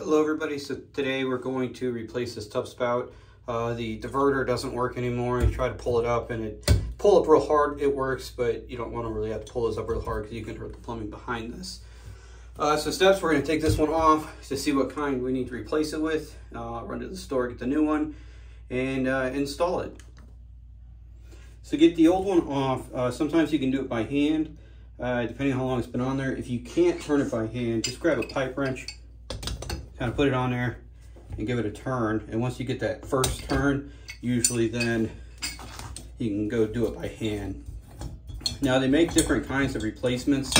Hello everybody, so today we're going to replace this tub spout. The diverter doesn't work anymore. You try to pull it up and it pull up real hard, it works, but you don't want to really have to pull this up real hard because you can hurt the plumbing behind this. So steps, we're going to take this one off to see what kind we need to replace it with. Run to the store, get the new one, and install it. So get the old one off. Sometimes you can do it by hand, depending on how long it's been on there. If you can't turn it by hand, just grab a pipe wrench, kind of put it on there and give it a turn. And once you get that first turn, usually then you can go do it by hand. Now they make different kinds of replacements.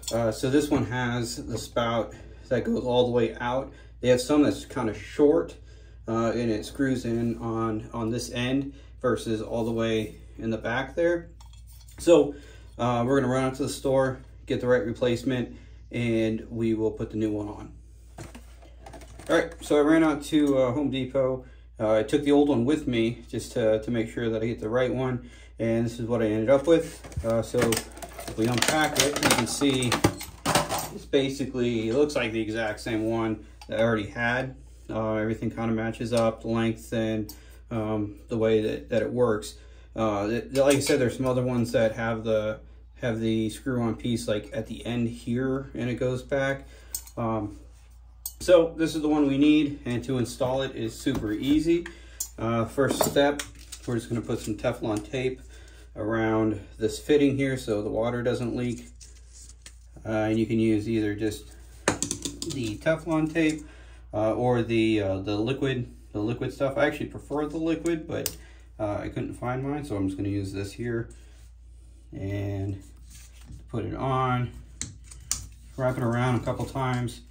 So this one has the spout that goes all the way out. They have some that's kind of short and it screws in on this end versus all the way in the back there. So we're gonna run out to the store, get the right replacement, and we will put the new one on. All right, so I ran out to Home Depot. I took the old one with me just to make sure that I get the right one, and this is what I ended up with. So if we unpack it, you can see it's basically, it looks like the exact same one that I already had. Everything kind of matches up, the length and the way that it works. Like I said, there's some other ones that have the screw-on piece like at the end here, and it goes back. So this is the one we need, and to install it is super easy. First step, we're just going to put some Teflon tape around this fitting here so the water doesn't leak. And you can use either just the Teflon tape or the liquid stuff. I actually prefer the liquid, but I couldn't find mine, so I'm just going to use this here and put it on, wrap it around a couple times.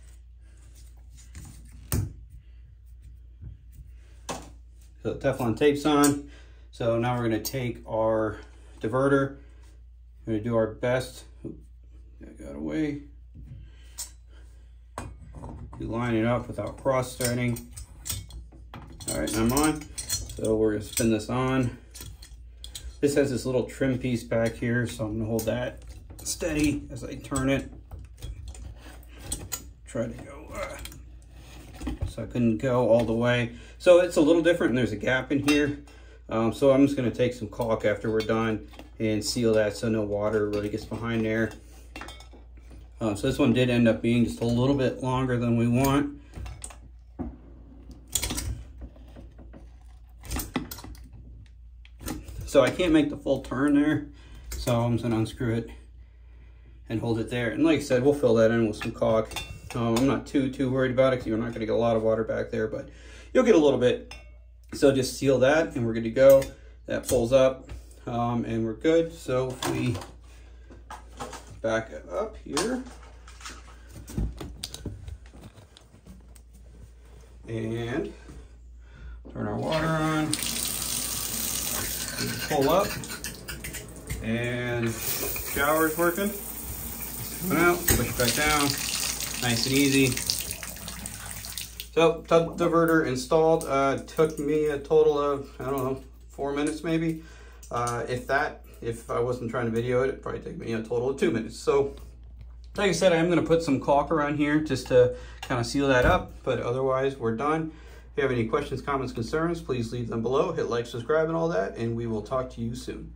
So the Teflon tape's on. So now we're going to take our diverter. We're going to do our best. Oops, that got away. To line it up without cross-threading. All right, I'm on. So we're going to spin this on. This has this little trim piece back here, so I'm going to hold that steady as I turn it. Try to go. So I couldn't go all the way. So it's a little different, and there's a gap in here. So I'm just going to take some caulk after we're done and seal that so no water really gets behind there. So this one did end up being just a little bit longer than we want. So I can't make the full turn there, so I'm just going to unscrew it and hold it there. And like I said, we'll fill that in with some caulk. I'm not too worried about it because you're not going to get a lot of water back there, but you'll get a little bit. So just seal that and we're good to go. That pulls up and we're good. So if we back it up here and turn our water on, pull up, and shower's working. Coming out, push it back down. Nice and easy. So tub diverter installed. Took me a total of, I don't know, 4 minutes maybe. If I wasn't trying to video it, it'd probably take me a total of 2 minutes. So like I said, I'm gonna put some caulk around here just to kind of seal that up, but otherwise we're done. If you have any questions, comments, concerns, please leave them below. Hit like, subscribe, and all that, and we will talk to you soon.